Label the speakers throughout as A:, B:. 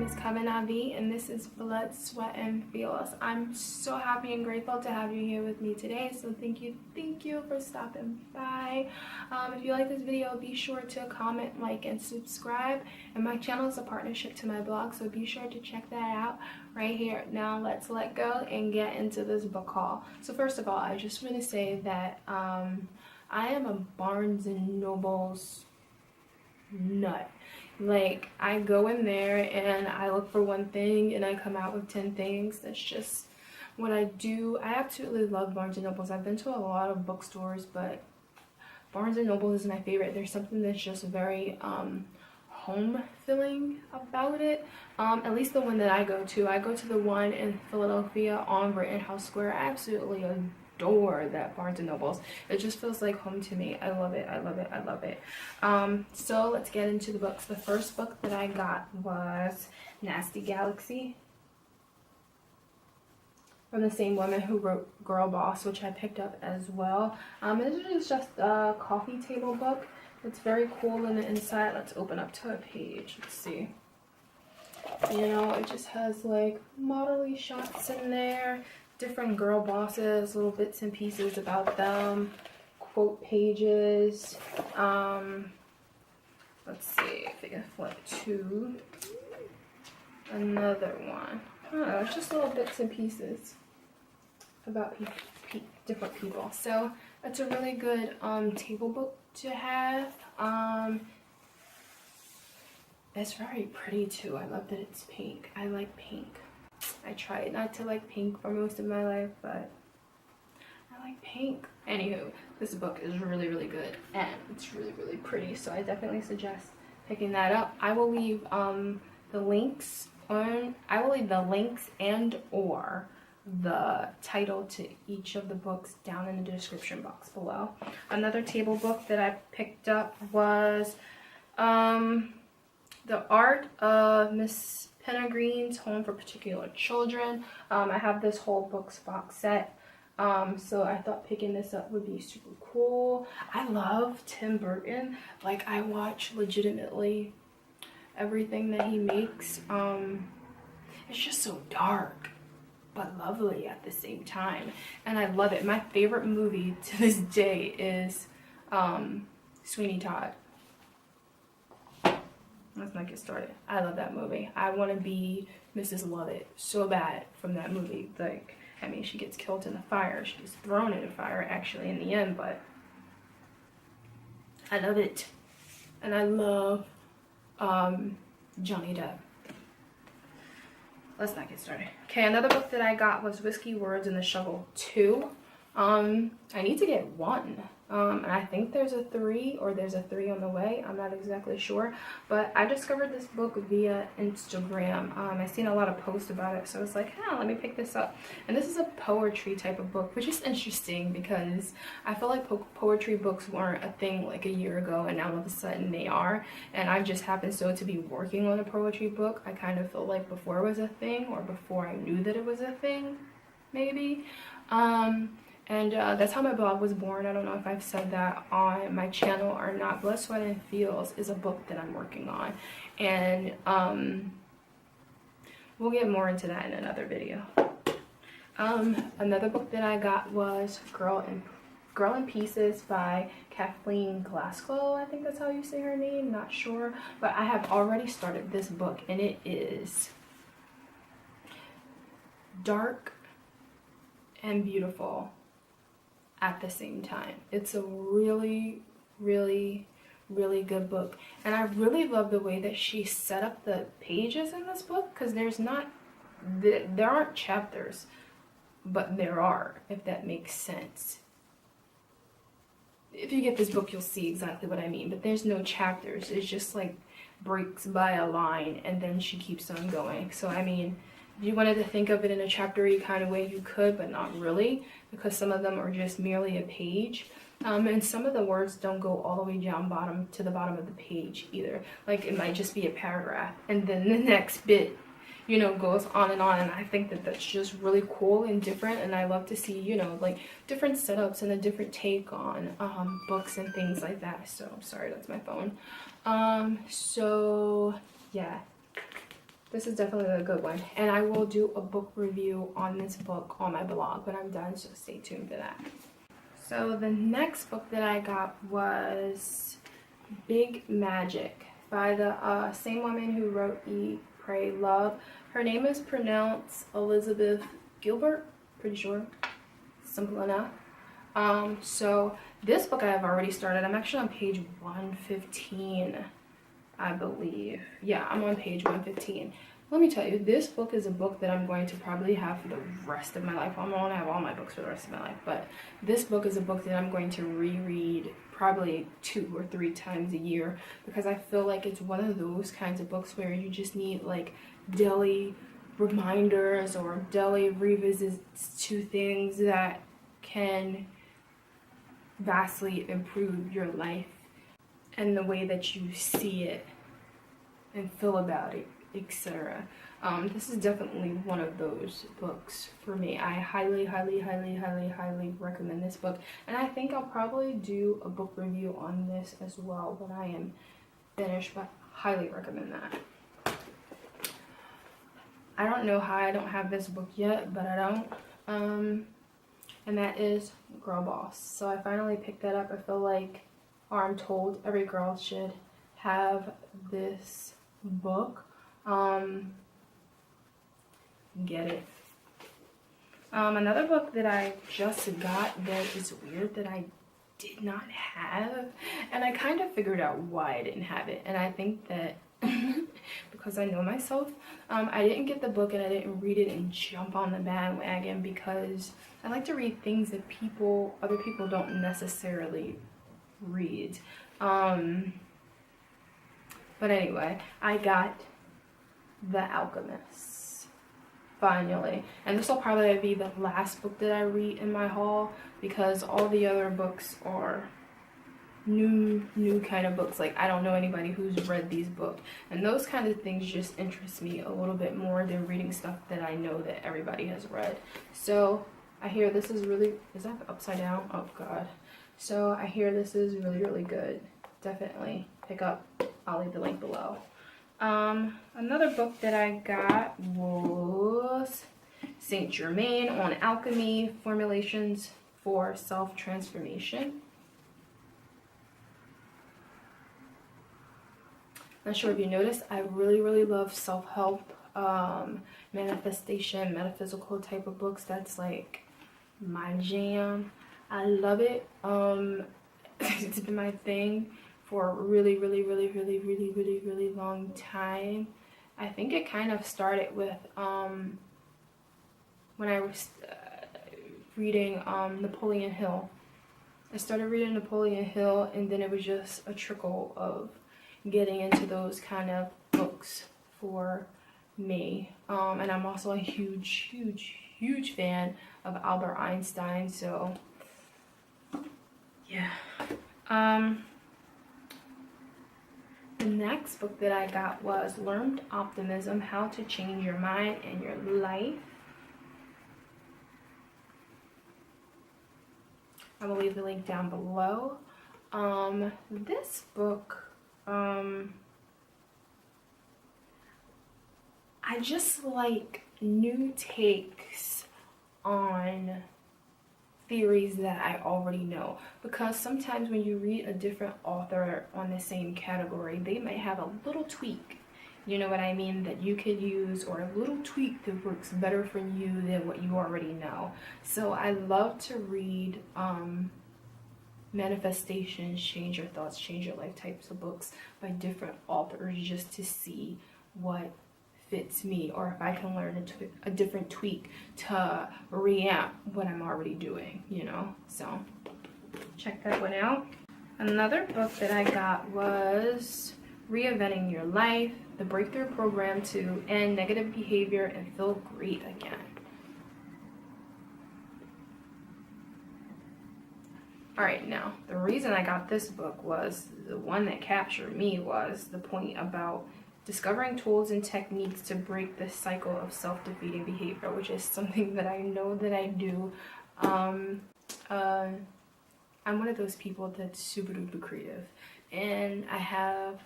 A: name is Koven.Nahvi, and this is Blood, Sweat, and Feels. I'm so happy and grateful to have you here with me today, so thank you for stopping by. If you like this video, be sure to comment, like, and subscribe. And my channel is a partnership to my blog, so be sure to check that out right here. Now let's let go and get into this book haul. So first of all, I just want to say that I am a Barnes and Noble's nut. Like, I go in there and I look for one thing and I come out with 10 things. That's just what I do. I absolutely love Barnes and Nobles. I've been to a lot of bookstores, but Barnes and Noble is my favorite. There's something that's just very home feeling about it. At least the one that I go to. I go to the one in Philadelphia on Rittenhouse Square. I absolutely adore that Barnes and Nobles. It just feels like home to me. I love it. I love it. I love it. So let's get into the books. The first book that I got was Nasty Galaxy, from the same woman who wrote Girl Boss, which I picked up as well. This is just a coffee table book. It's very cool on the inside. Let's open up to a page. Let's see. You know, it just has like modelly shots in there, different girl bosses, little bits and pieces about them, quote pages. Let's see if I can flip to another one. I don't know, it's just little bits and pieces about different people. So it's a really good table book to have. It's very pretty too. I love that it's pink. I like pink. I tried not to like pink for most of my life, but I like pink. Anywho, this book is really, really good and it's really, really pretty. So I definitely suggest picking that up. I will leave the links and or the title to each of the books down in the description box below. Another table book that I picked up was The Art of Miss Peregrine's Home for Particular Children. I have this whole box set, so I thought picking this up would be super cool. I love Tim Burton. Like, I watch legitimately everything that he makes. It's just so dark but lovely at the same time, and I love it. My favorite movie to this day is Sweeney Todd. Let's not get started. I love that movie. I want to be Mrs. Lovett so bad from that movie. Like, I mean, she gets killed in the fire. She gets thrown in the fire, actually, in the end, but I love it. And I love Johnny Depp. Let's not get started. Okay, another book that I got was Whiskey, Words, and the Shovel 2. I need to get 1. And I think there's a 3, or there's a 3 on the way. I'm not exactly sure. But I discovered this book via Instagram. I seen a lot of posts about it, so I was like, let me pick this up. And this is a poetry type of book, which is interesting because I feel like poetry books weren't a thing like a year ago, and now all of a sudden they are. And I just happened to be working on a poetry book. I kind of feel like before it was a thing, or before I knew that it was a thing, maybe. And that's how my blog was born. I don't know if I've said that on my channel or not. Blood, Sweat, and Feels is a book that I'm working on. And we'll get more into that in another video. Another book that I got was Girl in Pieces by Kathleen Glasgow. I think that's how you say her name. Not sure. But I have already started this book, and it is dark and beautiful at the same time. It's a really, really, really good book, and I really love the way that she set up the pages in this book, because there aren't chapters, but there are, if that makes sense. If you get this book, you'll see exactly what I mean, but there's no chapters. It's just like breaks by a line, and then she keeps on going. So I mean, if you wanted to think of it in a chapter-y kind of way, you could, but not really, because some of them are just merely a page. And some of the words don't go all the way down to the bottom of the page either. Like, it might just be a paragraph, and then the next bit, you know, goes on, and I think that that's just really cool and different, and I love to see, you know, like, different setups and a different take on books and things like that. So, sorry, that's my phone. So, yeah. This is definitely a good one. And I will do a book review on this book on my blog when I'm done, so stay tuned for that. So the next book that I got was Big Magic by the same woman who wrote Eat, Pray, Love. Her name is pronounced Elizabeth Gilbert, pretty sure. Simple enough. So this book I have already started. I'm actually on page 115, I believe. Yeah, I'm on page 115. Let me tell you, this book is a book that I'm going to probably have for the rest of my life. I'm going to have all my books for the rest of my life, but this book is a book that I'm going to reread probably 2 or 3 times a year, because I feel like it's one of those kinds of books where you just need like daily reminders or daily revisits to things that can vastly improve your life and the way that you see it and feel about it, etc. This is definitely one of those books for me. I highly recommend this book, and I think I'll probably do a book review on this as well when I am finished, but highly recommend that. I don't know how I don't have this book yet, but I don't. And that is Girl Boss. So I finally picked that up. I feel like, or I'm told, every girl should have this book. Get it. Another book that I just got that is weird that I did not have, and I kind of figured out why I didn't have it, and I think that because I know myself, I didn't get the book and I didn't read it and jump on the bandwagon, because I like to read things that other people don't necessarily read. But anyway, I got The Alchemist finally, and this will probably be the last book that I read in my haul, because all the other books are new kind of books. Like, I don't know anybody who's read these books, and those kind of things just interest me a little bit more than reading stuff that I know that everybody has read. So I hear this is really, is that upside down? Oh god. So I hear this is really good. Definitely pick up. I'll leave the link below. Another book that I got was St. Germain on Alchemy, Formulations for Self-Transformation. Not sure if you noticed, I really love self-help, manifestation, metaphysical type of books. That's like my jam. I love it. It's been my thing for a really long time. I think it kind of started with when I was reading Napoleon Hill. I started reading Napoleon Hill, and then it was just a trickle of getting into those kind of books for me. And I'm also a huge fan of Albert Einstein, so yeah. The next book that I got was Learned Optimism, How to Change Your Mind and Your Life. I will leave the link down below. This book, I just like new takes on theories that I already know, because sometimes when you read a different author on the same category, they may have a little tweak, you know what I mean, that you could use, or a little tweak that works better for you than what you already know. So I love to read manifestation, change your thoughts, change your life types of books by different authors, just to see what fits me, or if I can learn a different tweak to reamp what I'm already doing, you know. So check that one out. Another book that I got was Reinventing Your Life, the Breakthrough Program to End Negative Behavior and Feel Great Again. Alright, now the reason I got this book was, the one that captured me was the point about discovering tools and techniques to break the cycle of self-defeating behavior, which is something that I know that I do. I'm one of those people that's super duper creative, and I have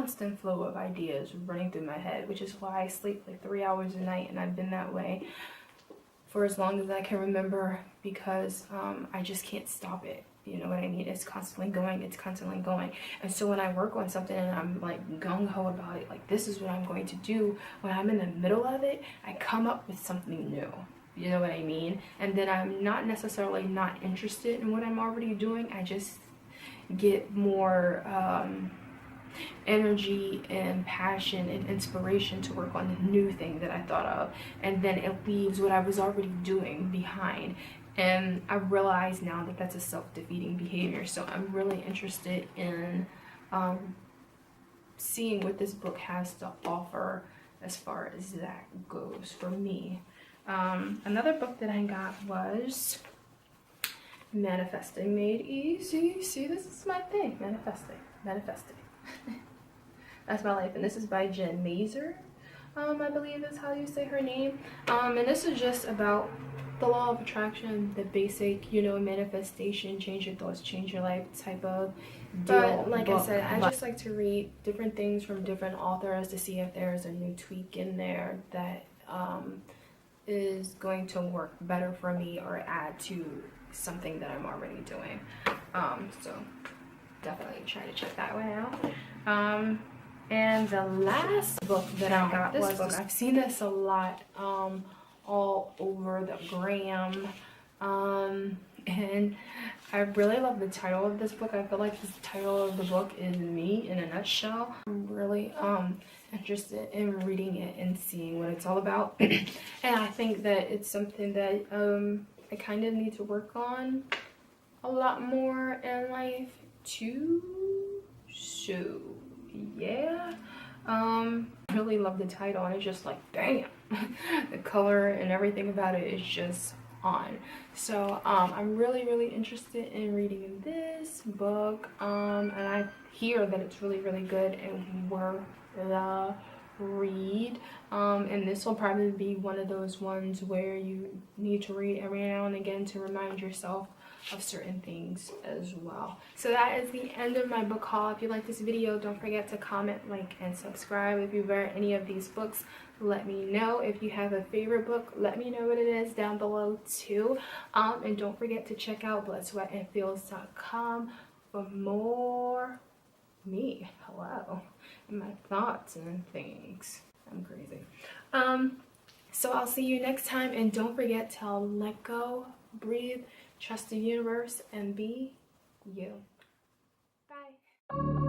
A: constant flow of ideas running through my head, which is why I sleep like 3 hours a night, and I've been that way for as long as I can remember, because I just can't stop it. You know what I mean? It's constantly going, it's constantly going. And so when I work on something and I'm like gung-ho about it, like this is what I'm going to do, when I'm in the middle of it, I come up with something new. You know what I mean? And then I'm not necessarily not interested in what I'm already doing. I just get more energy and passion and inspiration to work on the new thing that I thought of, and then it leaves what I was already doing behind. And I realize now that that's a self-defeating behavior. So I'm really interested in seeing what this book has to offer as far as that goes for me. Another book that I got was Manifesting Made Easy. See, this is my thing. Manifesting. That's my life. And this is by Jen Mazer, I believe is how you say her name. And this is just about the law of attraction, the basic, you know, manifestation, change your thoughts, change your life type of deal. But like I said, I just like to read different things from different authors to see if there's a new tweak in there that is going to work better for me or add to something that I'm already doing. So definitely try to check that one out. And the last book that I got was this. I've seen this a lot all over the gram, and I really love the title of this book. I feel like the title of the book is me in a nutshell. I'm really interested in reading it and seeing what it's all about. And I think that it's something that I kind of need to work on a lot more in life too. So yeah, I really love the title, and it's just like, damn, the color and everything about it is just on. So I'm really interested in reading this book, and I hear that it's really good and worth the read. And this will probably be one of those ones where you need to read every now and again to remind yourself of certain things as well. So that is the end of my book haul. If you like this video, don't forget to comment, like, and subscribe. If you've read any of these books, let me know. If you have a favorite book, let me know what it is down below too. And don't forget to check out bloodsweatandfeels.com for more me, hello, and my thoughts and things. I'm crazy. So I'll see you next time, and don't forget to let go, breathe, trust the universe, and be you. Bye.